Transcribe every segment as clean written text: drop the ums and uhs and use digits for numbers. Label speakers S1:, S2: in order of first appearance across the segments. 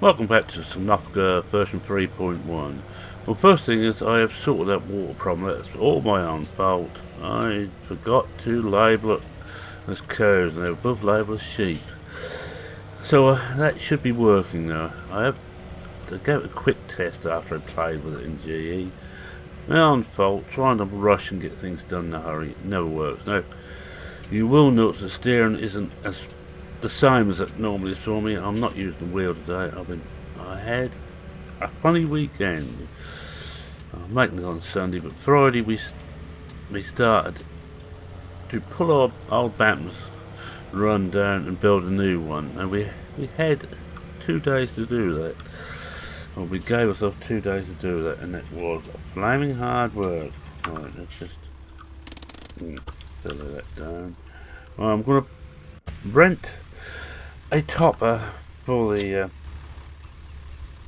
S1: Welcome back to Sosnovka version 3.1. Well, first thing is I have sorted that water problem. That's all my own fault. I forgot to label it as cows and they were both labelled as sheep. So that should be working now. I gave it a quick test after I played with it in GE. My own fault, trying to rush and get things done in a hurry. It never works. Now, you will notice the steering isn't as the same as it normally is for me. I'm not using the wheel today. I had a funny weekend. I'm making it on Sunday, but Friday we started to pull our old battens, run down and build a new one, and we had 2 days to do that. Well, we gave ourselves 2 days to do that, and that was flaming hard work. Right, let's just fill that down. Well, I'm going to rent a topper for the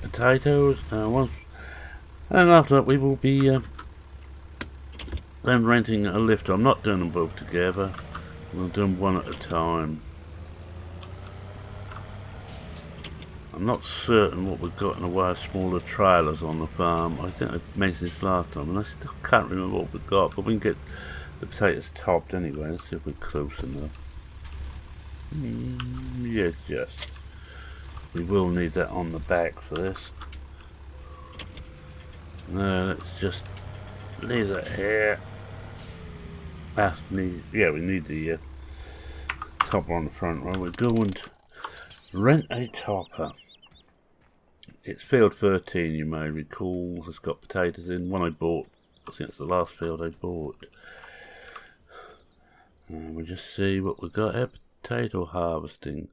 S1: potatoes, and after that we will be then renting a lifter. I'm not doing them both together. We'll do them one at a time. I'm not certain what we've got in the way of smaller trailers on the farm. I think I mentioned this last time, and I still can't remember what we've got, but we can get the potatoes topped anyway. Let's see if we're close enough. Yes. We will need that on the back for this. Let's just leave that here. We need the topper on the front. Right, we're going to rent a topper. It's field 13, you may recall. It's got potatoes in. One I bought. I think it's the last field I bought. And we'll just see what we've got here. Potato harvesting.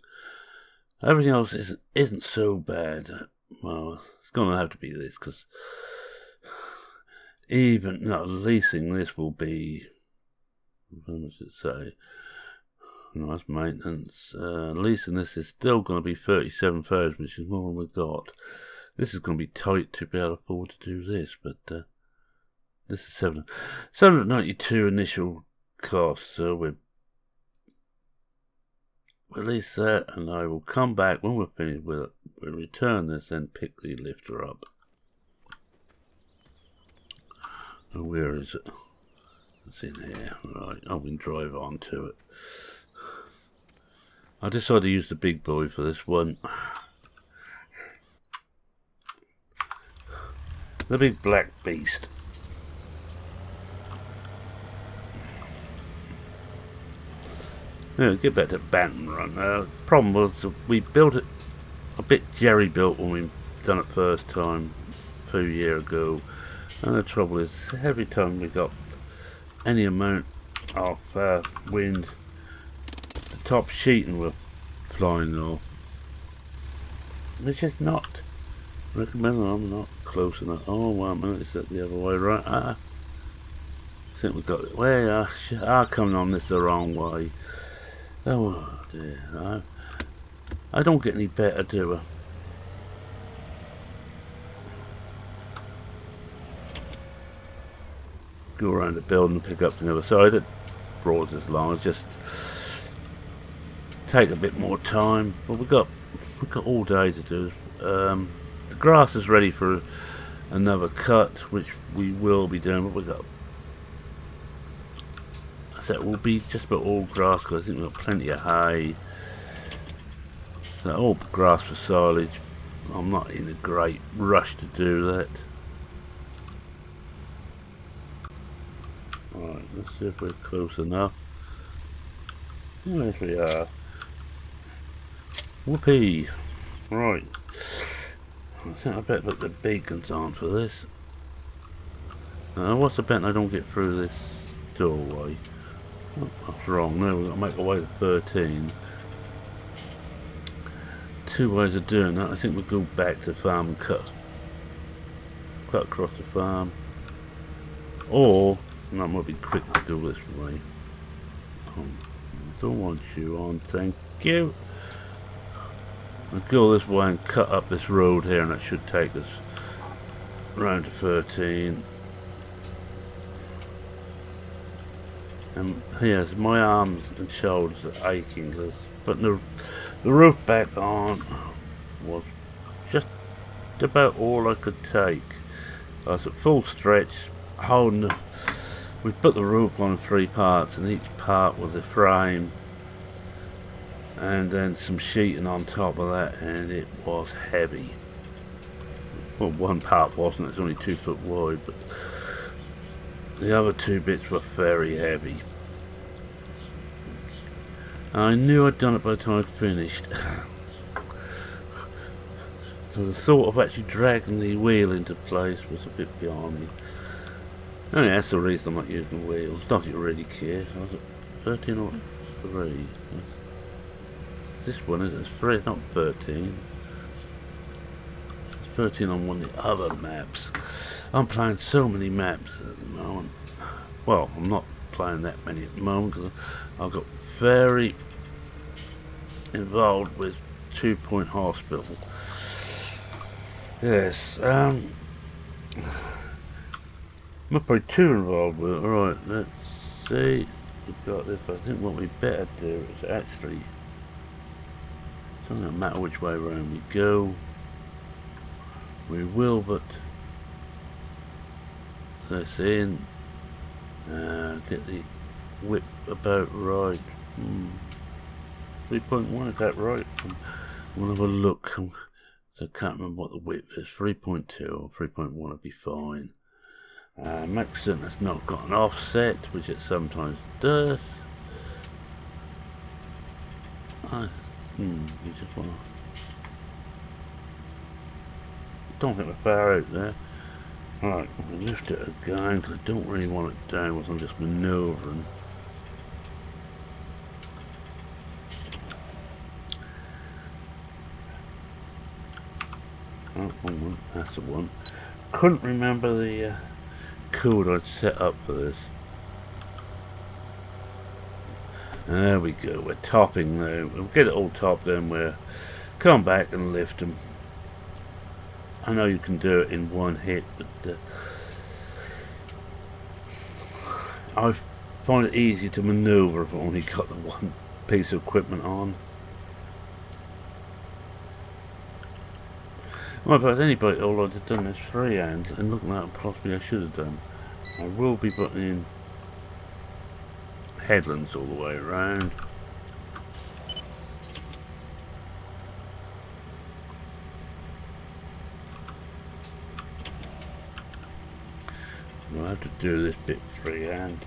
S1: Everything else isn't so bad. Well, it's going to have to be this, because leasing this will be, how much does it say? No, that's maintenance. Leasing this is still going to be 37,000, which is more than we've got. This is going to be tight to be able to afford to do this, but this is 792 initial cost, so we'll release that, and I will come back when we're finished with it. We'll return this and pick the lifter up. Oh, where is it? It's in here. Right, I can drive on to it. I decided to use the big boy for this one. The big black beast. Yeah, get back to Bantam Run. The problem was we built it a bit jerry-built when we done it first time a few years ago. And the trouble is, every time we got any amount of wind, the top sheeting were flying off. Which is not recommended. I'm not close enough. Oh, 1 minute, it's the other way, right? I think we got it. Well, I'm coming on this the wrong way. Oh dear, I don't get any better, do I? Go around the building and pick up the other side. It brought us along. It just take a bit more time, but we've got all day to do. The grass is ready for another cut, which we will be doing, but we've got. That will be just about all grass, because I think we've got plenty of hay. So all grass for silage. I'm not in a great rush to do that. Alright, let's see if we're close enough. Yes, we are. Whoopee! Right. I think I better put the beacons on for this. What's the bet I don't get through this doorway? Oh, that's wrong. No, we've got to make our way to 13. 2 ways of doing that. I think we'll go back to the farm and cut across the farm. Or, that might be quicker to go this way. Don't want you on, thank you. I'll go this way and cut up this road here, and that should take us round to 13. And yes, my arms and shoulders are aching, because putting the roof back on was just about all I could take. I was at full stretch, holding we put the roof on 3 parts, and each part was a frame and then some sheeting on top of that, and it was heavy. Well, one part wasn't, it's only 2 foot wide, but the other 2 bits were very heavy. I knew I'd done it by the time I'd finished. So the thought of actually dragging the wheel into place was a bit beyond me. Anyway, that's the reason I'm not using wheels. Not that you really care. I was at 13 or 3. This one is 3, it's not 13. It's 13 on one of the other maps. I'm playing so many maps at the moment. Well, I'm not playing that many at the moment because I've got very involved with 2 Point Hospital. Yes, I'm not probably too involved with it. Alright, let's see. We've got this. I think what we better do is actually, it doesn't matter which way around we go. We will, but let's in. Get the whip about right. 3.1, is that right? We'll have a look. I can't remember what the width is. 3.2 or 3.1 would be fine. Make certain it's not got an offset, which it sometimes does. You just want to. Don't think we're far out there. Right, we'll lift it again because I don't really want it downwards. I'm just manoeuvring. Oh, that's the one. Couldn't remember the code I'd set up for this. There we go, we're topping now. We'll get it all topped, then we'll come back and lift them. I know you can do it in one hit, but I find it easy to manoeuvre if I've only got the one piece of equipment on. Well, if there's anybody, all I'd have done is freehand, and looking at it, possibly I should have done. I will be putting in headlands all the way around. I'll have to do this bit freehand.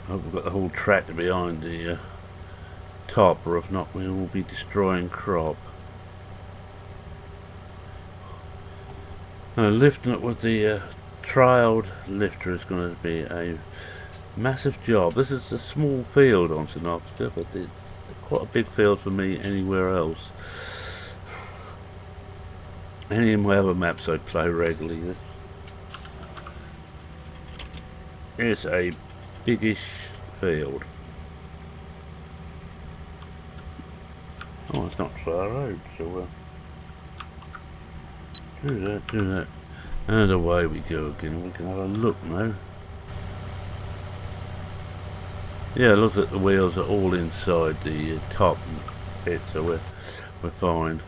S1: I hope we've got the whole tractor behind the top, or if not we will be destroying crop. Lifting it with the trialed lifter is going to be a massive job. This is a small field on Sosnovka, but it's quite a big field for me anywhere else. Any of my other maps I play regularly, it's a biggish field. Oh, it's not far out, so do that, and away we go again. We can have a look now. Yeah, look at the wheels are all inside the top bit, so we're fine.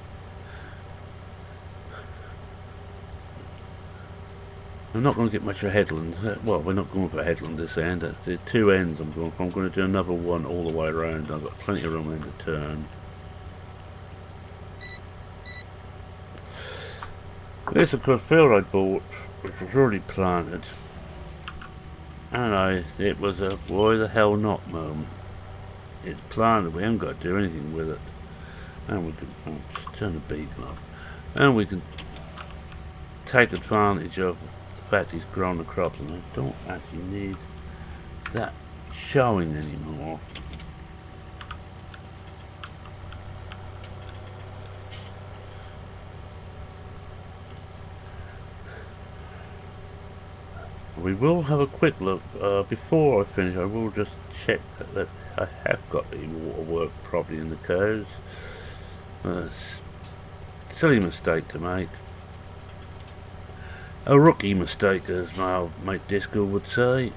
S1: I'm not going to get much of a headland. Well, we're not going for a headland this end. That's the 2 ends I'm going for. I'm going to do another one all the way around. I've got plenty of room then to turn. This, of course, field I bought, which was already planted. And it was a why the hell not moment. It's planted, we haven't got to do anything with it. And we can just turn the beacon off. And we can take advantage of the fact he's grown the crops, and I don't actually need that showing anymore. We will have a quick look. Before I finish, I will just check that I have got the water work properly in the cows. Silly mistake to make. A rookie mistake, as my old mate Disco would say.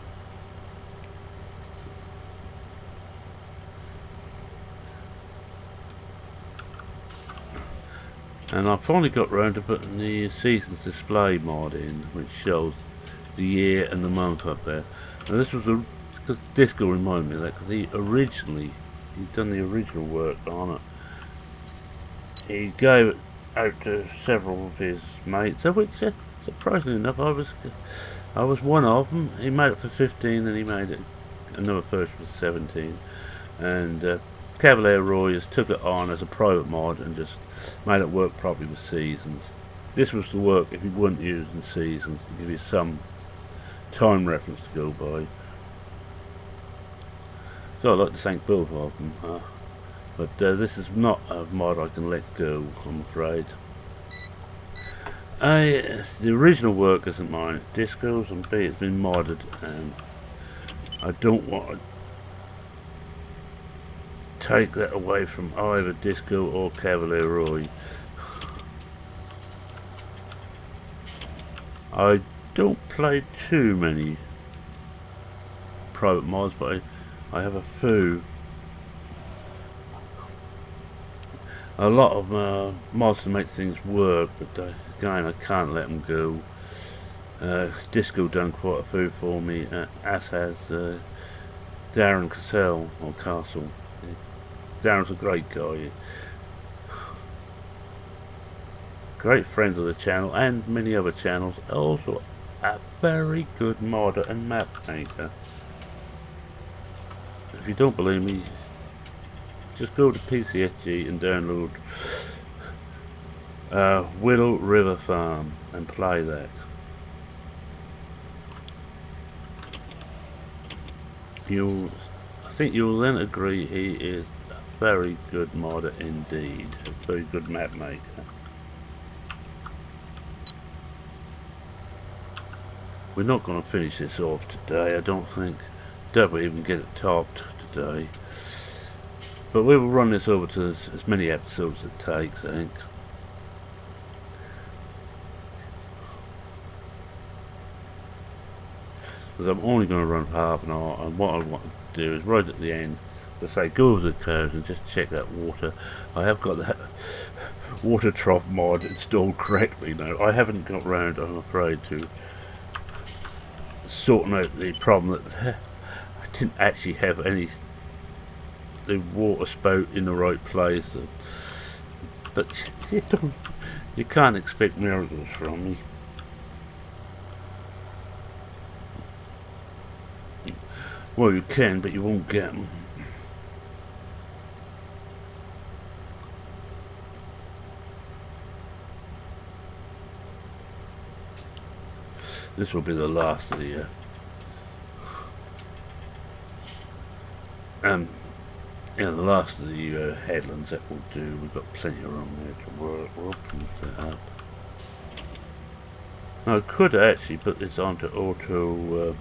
S1: And I finally got round to putting the seasons display mod in, which shows the year and the month up there. Now this was because Disco reminded me of that, because he'd done the original work on it. He gave it out to several of his mates, of which, surprisingly enough, I was one of them. He made it for 15, and he made it another person for 17, and Cavalier Roy just took it on as a private mod and just made it work properly with seasons. This was the work if you weren't using seasons, to give you some time reference to go by. So I'd like to thank both of them, but this is not a mod I can let go, I'm afraid. The original work isn't mine, it's Disco's, and B, it's been modded, and I don't want to take that away from either Disco or Cavalier Roy. I don't play too many private mods, but I have a few. A lot of mods to make things work, but again I can't let them go. Disco done quite a few for me, as has Darren Cassell, or Castle. Darren's a great guy. Great friend of the channel and many other channels. Also a very good modder and map maker. If you don't believe me, just go to PCSG and download Willow River Farm and play that. I think you'll then agree he is a very good modder indeed, a very good map maker. We're not going to finish this off today, I don't think. Don't even get it topped today. But we will run this over to as many episodes as it takes, I think. Because I'm only going to run for half an hour, and what I want to do is right at the end, to say go over the curves and just check that water. I have got that water trough mod installed correctly now. I haven't got round, I'm afraid, to sorting out the problem that I didn't actually have the water spout in the right place. But you can't expect miracles from me. Well, you can, but you won't get them. This will be the last of the the last of the headlands that we'll do. We've got plenty of room there to work. We'll open that up. Now I could actually put this onto auto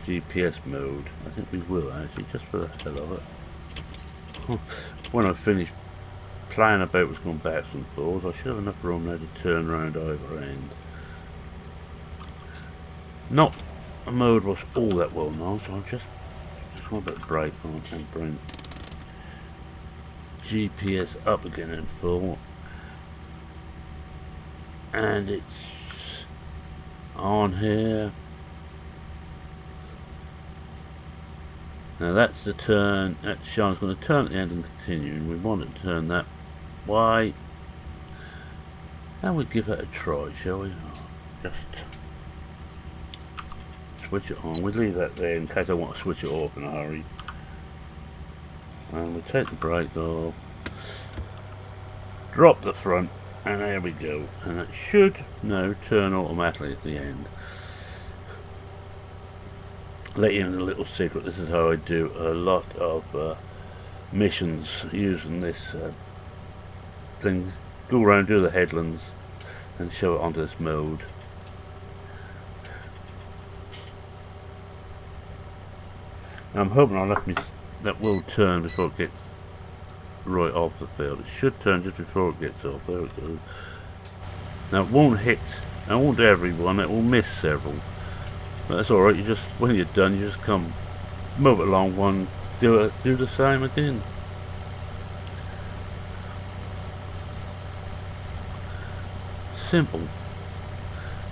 S1: GPS mode. I think we will actually, just for the hell of it. When I finish playing about with going backwards and forwards, I should have enough room there to turn around either end. Not a mode was all that well known, so I'm just want to put a brake on and bring GPS up again in full, and it's on here. Now that's the turn. That Sean's going to turn at the end and continue, and we want it to turn that way. And we'll give it a try, shall we? Just switch it on. We leave that there in case I want to switch it off in a hurry. And we take the brake off, drop the front, and there we go. And it should now turn automatically at the end. Let you in a little secret. This is how I do a lot of missions using this thing. Go around, do the headlands, and show it onto this mode. I'm hoping that will turn before it gets right off the field. It should turn just before it gets off. There it goes. Now it won't hit. It won't do everyone. It will miss several. But that's alright. You just, when you're done, you just come move it along one. Do the same again. simple.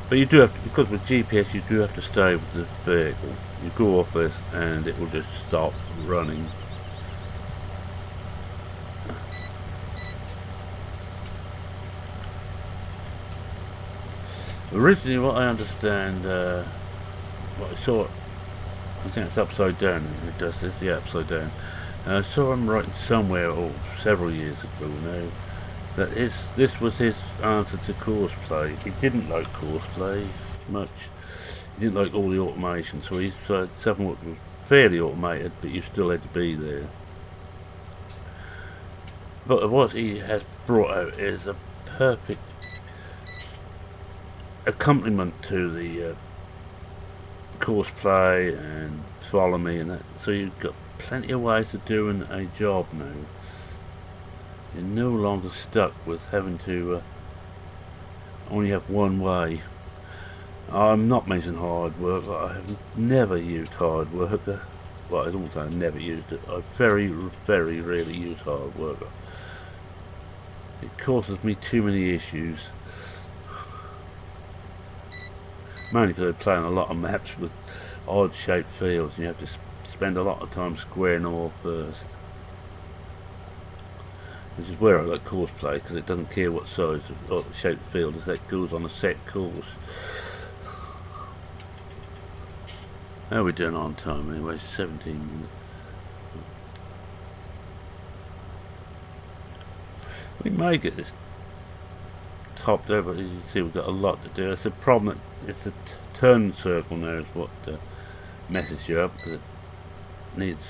S1: But you do have to, because with GPS you do have to stay with the vehicle. You go off this and it will just stop running. Originally, what I understand, what I saw, I think it's upside down. It does this, yeah, upside down. I saw him writing somewhere, several years ago now, that this was his answer to courseplay. He didn't like courseplay much. He didn't like all the automation, so he tried something that was fairly automated, but you still had to be there. But what he has brought out is a perfect accompaniment to the courseplay and follow me and that. So you've got plenty of ways of doing a job now. You're no longer stuck with having to only have one way. I'm not mentioning hard work. I have never used hard work. Well, I don't say I never used it. I very, very rarely use hard work. It causes me too many issues. Mainly because I play on a lot of maps with odd shaped fields and you have to spend a lot of time squaring them off first. Which is where I like courseplay, because it doesn't care what size of shaped field is, that goes on a set course. How are we doing on time anyway? 17 minutes. We may get this topped over, as you can see we've got a lot to do. It's a problem that it's a turn circle now is what messes you up, because it needs,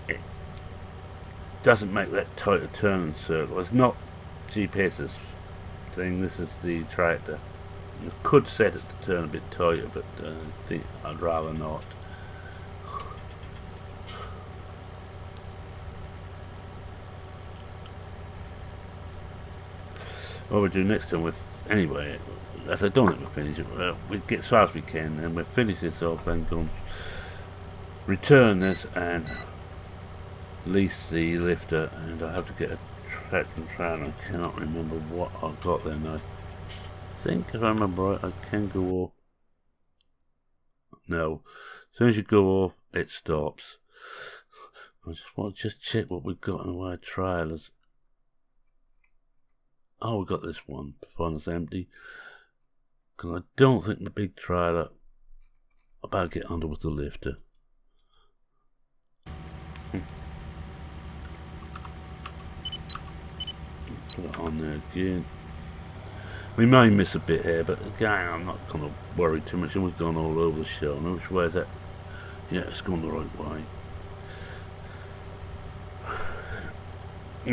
S1: it doesn't make that tight a turn circle. It's not GPS's thing, this is the tractor. You could set it to turn a bit tighter, but I think I'd rather not. What we'll do next time, anyway, as I don't think we'll finish it, we get as far as we can, and we'll finish this off and go return this and lease the lifter, and I have to get a track and trailer. I cannot remember what I've got there now. I think if I remember right, I can go off. No, as soon as you go off, it stops. I just want to check what we've got in the way of trailers. Oh, we've got this one. Find it's empty. Because I don't think the big trailer about to get under with the lifter. Put it on there again. We may miss a bit here, but again, I'm not going to worry too much. We've gone all over the show. Now, which way is that? Yeah, it's gone the right way.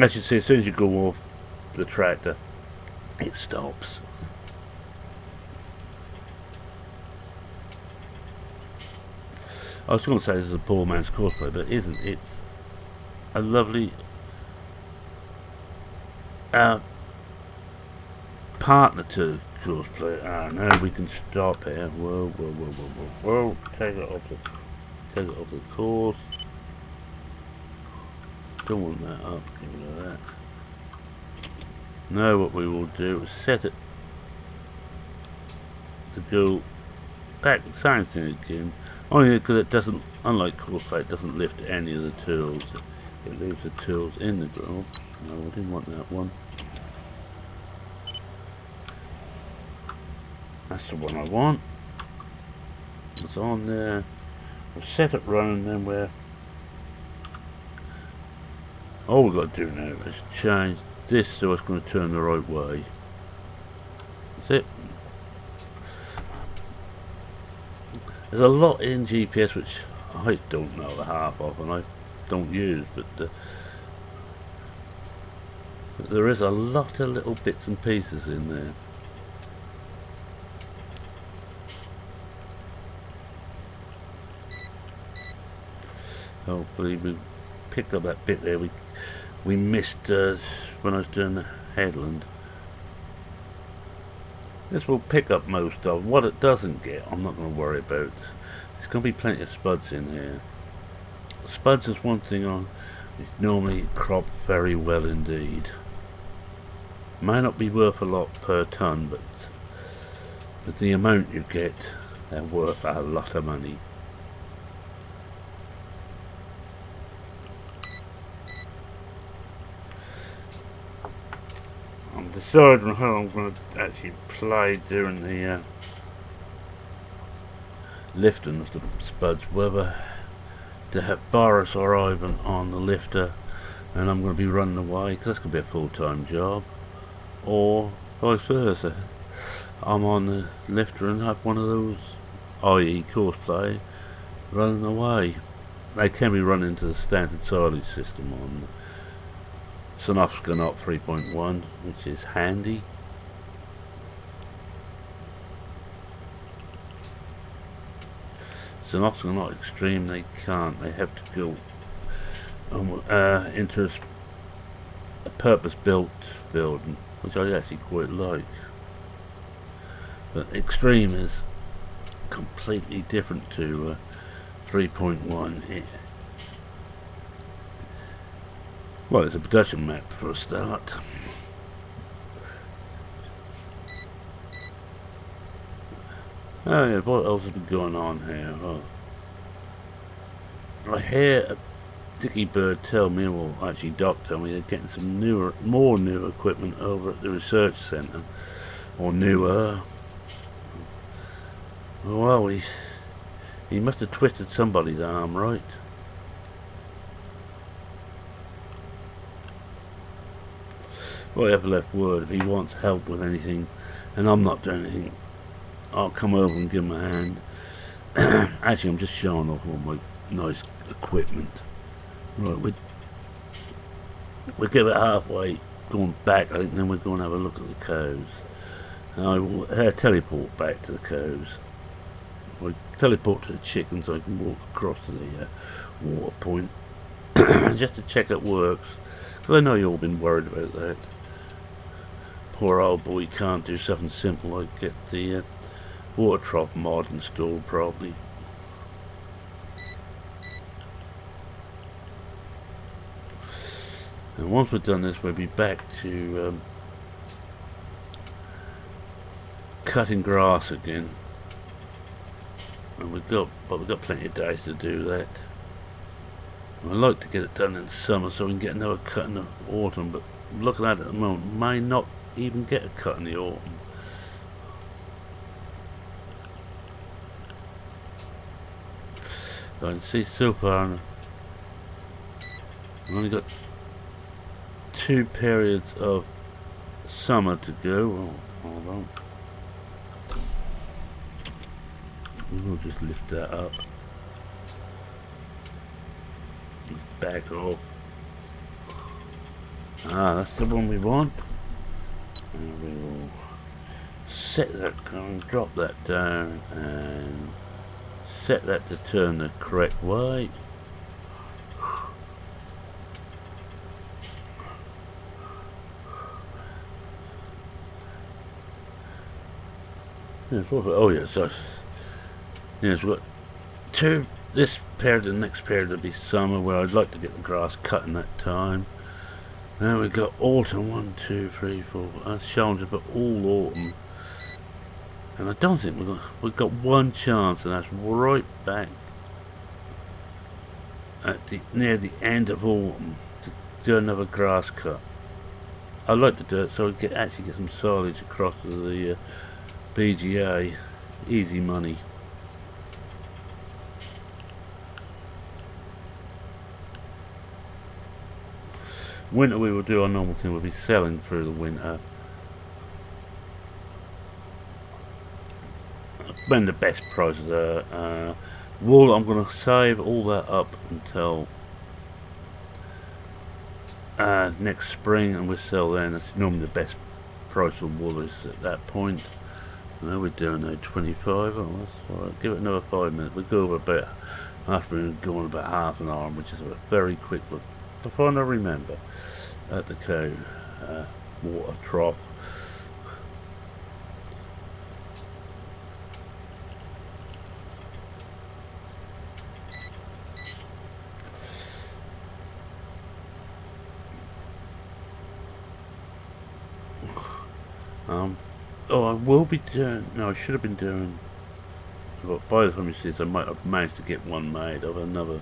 S1: As you see, as soon as you go off the tractor, it stops. I was going to say this is a poor man's courseplay, but it isn't. It's a lovely partner to courseplay. Ah, now we can stop here. Whoa, whoa, whoa, whoa, whoa, whoa! Take it off the course. Don't want that up. Get rid of that. Now what we will do is set it to go back, same thing again, only because it doesn't, unlike courseplay, it doesn't lift any of the tools. It leaves the tools in the groove. No, we didn't want that one. That's the one I want. It's on there. We'll set it running, then we're, all we've got to do now is change this so it's going to turn the right way. That's it. There's a lot in GPS which I don't know the half of and I don't use, but there is a lot of little bits and pieces in there. Hopefully we picked up that bit there we missed when I was doing the headland. This will pick up most of what it doesn't get. I'm not going to worry about. There's going to be plenty of spuds in here. Spuds is one thing on. It's normally cropped very well indeed. May not be worth a lot per ton, but with the amount you get, they're worth a lot of money. I'm deciding how I'm going to actually play during the lifting of the Spuds, whether to have Boris or Ivan on the lifter and I'm going to be running away, because that's going to be a full-time job, or vice versa. I'm on the lifter and have one of those, i.e. course play, running away. They can be run into the standard silage system on Sosnovka NOT 3.1, which is handy. Sosnovka NOT Extreme, they can't. They have to go into a purpose-built building, which I actually quite like. But Extreme is completely different to 3.1. Well, it's a production map for a start. Oh yeah, what else has been going on here? Oh. I hear a Dicky Bird tell me, well actually Doc tell me, they're getting some more new equipment over at the research centre. Or newer. Well, he must have twisted somebody's arm, right? Well, I have left word, if he wants help with anything, and I'm not doing anything, I'll come over and give him a hand. Actually, I'm just showing off all my nice equipment. Right, we'll get it halfway, going back, I think, then we're going to have a look at the coves. And I will teleport back to the coves. I teleport to the chickens so I can walk across to the water point. Just to check it works. Because I know you've all been worried about that. Poor old boy can't do something simple like get the water trough mod installed properly. And once we've done this, we'll be back to cutting grass again. And we've got plenty of days to do that. I'd like to get it done in the summer so we can get another cut in the autumn, but looking at it at the moment, may not even get a cut in the autumn. So I can see so far I've only got 2 periods of summer to go. Oh, hold on. We'll just lift that up. Back off. Ah, that's the one we want. And we will set that, drop that down, and set that to turn the correct way. Yes, oh yes, yes, we've got 2, this period and the next period will be summer, where I'd like to get the grass cut in that time. Now we've got autumn, 1, 2, 3, 4, that's showing us, but all autumn. And I don't think we've got one chance, and that's right back at near the end of autumn to do another grass cut. I'd like to do it so we can actually get some silage across to the BGA. Easy money. Winter we will do our normal thing, we'll be selling through the winter. When the best prices are. Wool, I'm going to save all that up until next spring, and we'll sell then. That's normally the best price for wool is at that point. Now we're doing now 25. Oh, that's alright. Give it another 5 minutes. We'll go over about after we've gone about half an hour, which is a very quick look. Before I remember, at the cow water trough. Oh, I will be doing... No, I should have been doing... But by the time you see this, I might have managed to get one made of another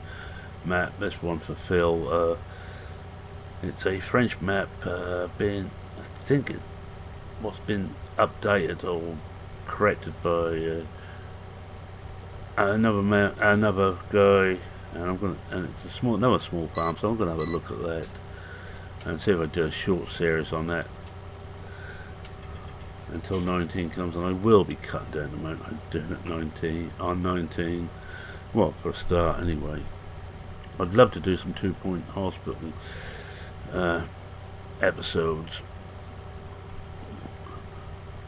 S1: map. This one for Phil. It's a French map, being... I think it what's been updated or corrected by another guy, and it's another small farm, so I'm gonna have a look at that and see if I do a short series on that until 19 comes, and I will be cutting down the amount I'm doing at 19. Well, for a start anyway. I'd love to do some 2 Point Hospital episodes.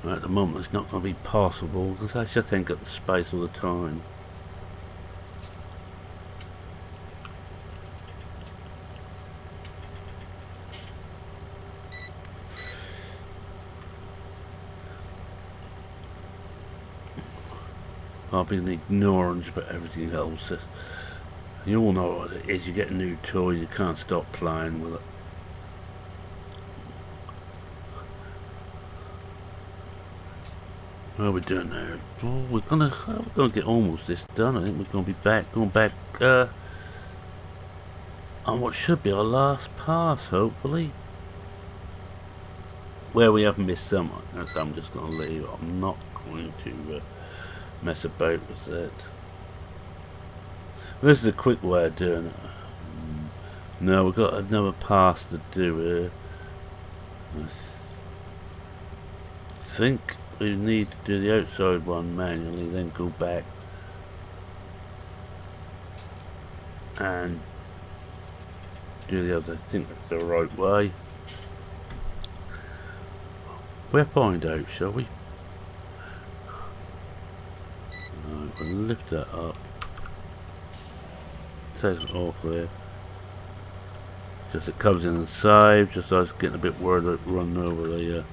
S1: At the moment it's not going to be possible because I just ain't got the space all the time. I've been ignorant about everything else. You all know what it is. You get a new toy, you can't stop playing with it. What are we doing now? Oh, we're gonna get almost this done. I think we're going back on what should be our last pass, hopefully. Where we have missed some, that's I'm just going to leave. I'm not going to mess about with that. This is a quick way of doing it. No, we've got another pass to do here. I think we need to do the outside one manually, then go back and do the other. I think that's the right way. We'll find out, shall we? Right, we'll lift that up. Take it off there. Just it comes in and saves, just I was getting a bit worried about running over the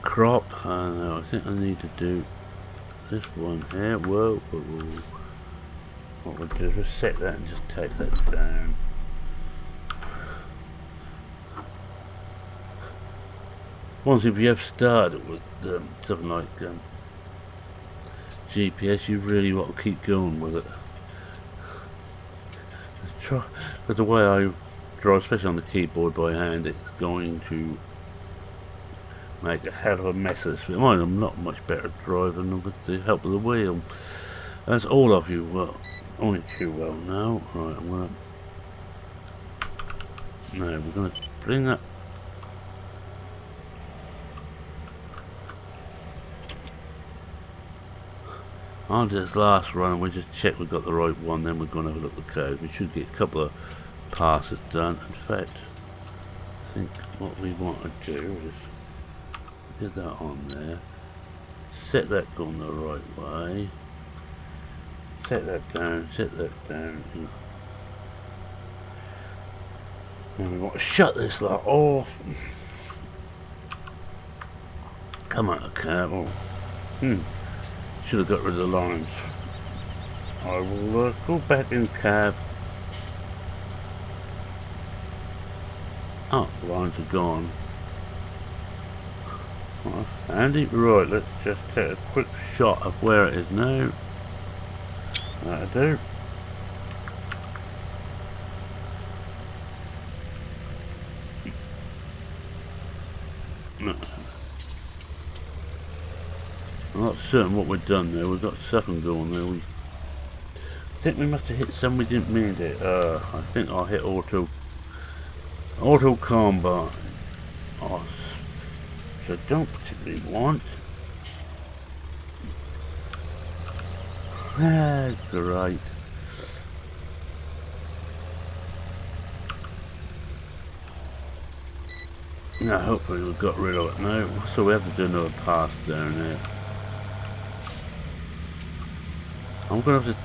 S1: crop. I think I need to do this one here. Whoa. What we'll do is just set that and just take that down. Once if you have started with something like GPS, you really want to keep going with it. But the way I draw, especially on the keyboard by hand, it's going to make a hell of a mess of this. I'm not much better at driving with the help of the wheel. That's all of you only too well know. Right, we're gonna bring that on to this last run, and we just check we've got the right one, then we're going to have a look at the code. We should get a couple of passes done. In fact, I think what we want to do is get that on there, set that going the right way, set that down, and we want to shut this lot off. Come on, cable. Should have got rid of the lines. I will go back in cab. Oh, the lines are gone. Well, handy. Right, let's just take a quick shot of where it is now. That'll do. No. I'm not certain what we've done there. We've got something going there. I think we must have hit some we didn't mean to. I think I hit auto combine. Oh, which I don't particularly want. That's great. Now hopefully we've got rid of it now. So we have to do another pass down there. I'm gonna have to.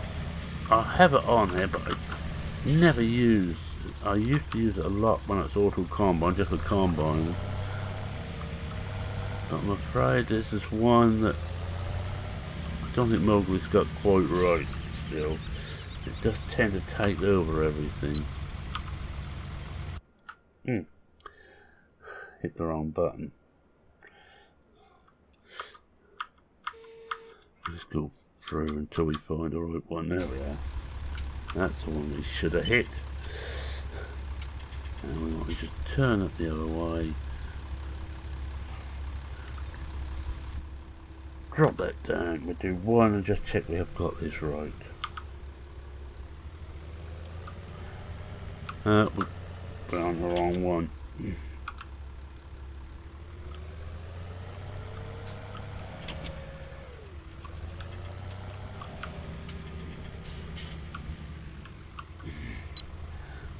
S1: I have it on there, but I never use. I used to use it a lot when it's auto combine, just for combine. But I'm afraid this is one that I don't think Mowgli's got quite right. Still, it does tend to take over everything. Hit the wrong button. Let's go through until we find the right one. There we are. That's the one we should have hit. And we want to just turn it the other way. Drop that down. We'll do one and just check we have got this right. We're on the wrong one.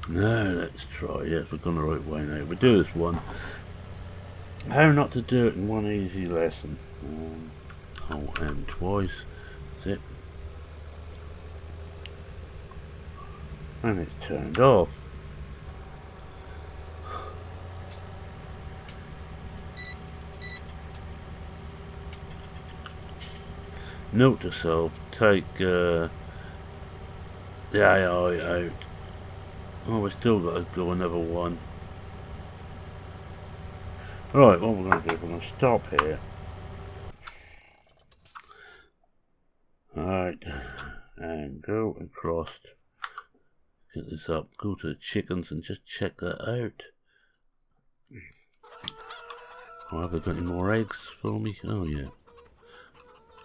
S1: No, let's try. Yes, we've gone the right way now. We do this one. How not to do it in one easy lesson. And twice. That's it. And it's turned off. Note to self, take the AI out. Oh, we've still got to go another one. Right, what we're going to do, we're going to stop here. Alright, and go across. Get this up, go to the chickens and just check that out. Oh, have they got any more eggs for me? Oh yeah.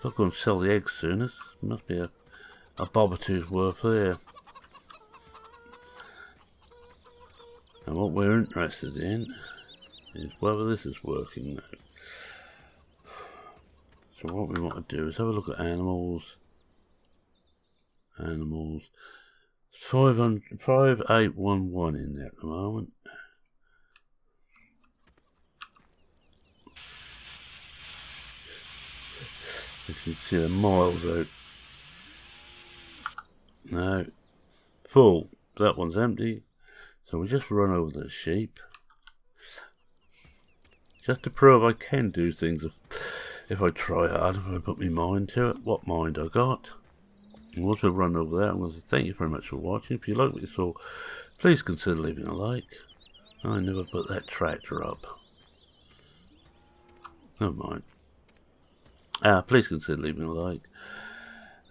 S1: I'll go and sell the eggs soon. This must be a bob or two's worth there. And what we're interested in is whether this is working now. So what we want to do is have a look at animals. Animals. 5811 in there at the moment. You can see the miles out. No. Full. That one's empty. So we just run over the sheep. Just to prove I can do things if I try hard, if I put my mind to it. What mind I got. And once we run over that, I'm going to say thank you very much for watching. If you like what you saw, please consider leaving a like. I never put that tractor up. Never mind. Please consider leaving a like.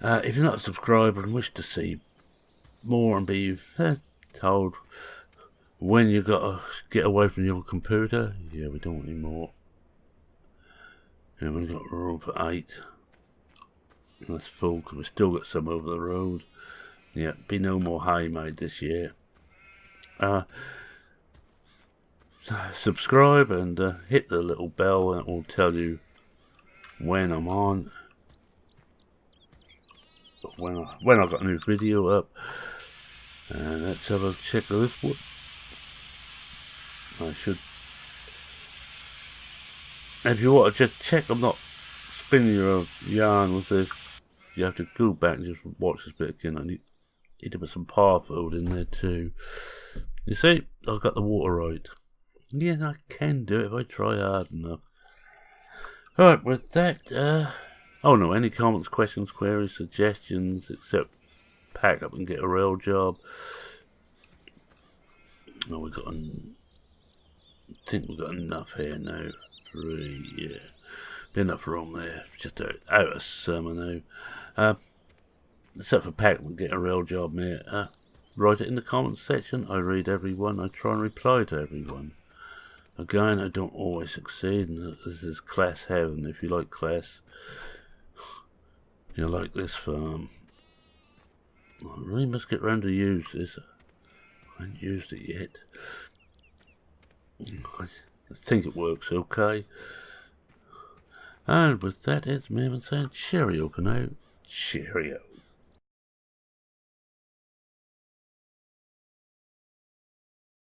S1: If you're not a subscriber and wish to see more and be told when you got to get away from your computer, yeah, we don't want any more. Yeah, we've got room for 8. That's full because we've still got some over the road. Yeah, be no more hay made this year. Subscribe and hit the little bell and it will tell you when I'm on. When I got a new video up. And let's have a check of this one. I should. If you want to just check I'm not spinning your yarn with this, you have to go back and just watch this bit again. I need to put some power food in there too. You see, I've got the water right. Yeah, I can do it if I try hard enough. Alright, with that, oh no, any comments, questions, queries, suggestions, except pack up and get a real job. Oh, I think we've got enough here now. 3, yeah. Be enough room there. Just out of summer now. Except for pack up and get a real job, mate. Write it in the comments section. I read everyone. I try and reply to everyone. Again, I don't always succeed, and this is class heaven. If you like class, you'll like this farm. I really must get round to use this. I haven't used it yet. I think it works okay. And with that, it's me saying cheerio for now. Cheerio.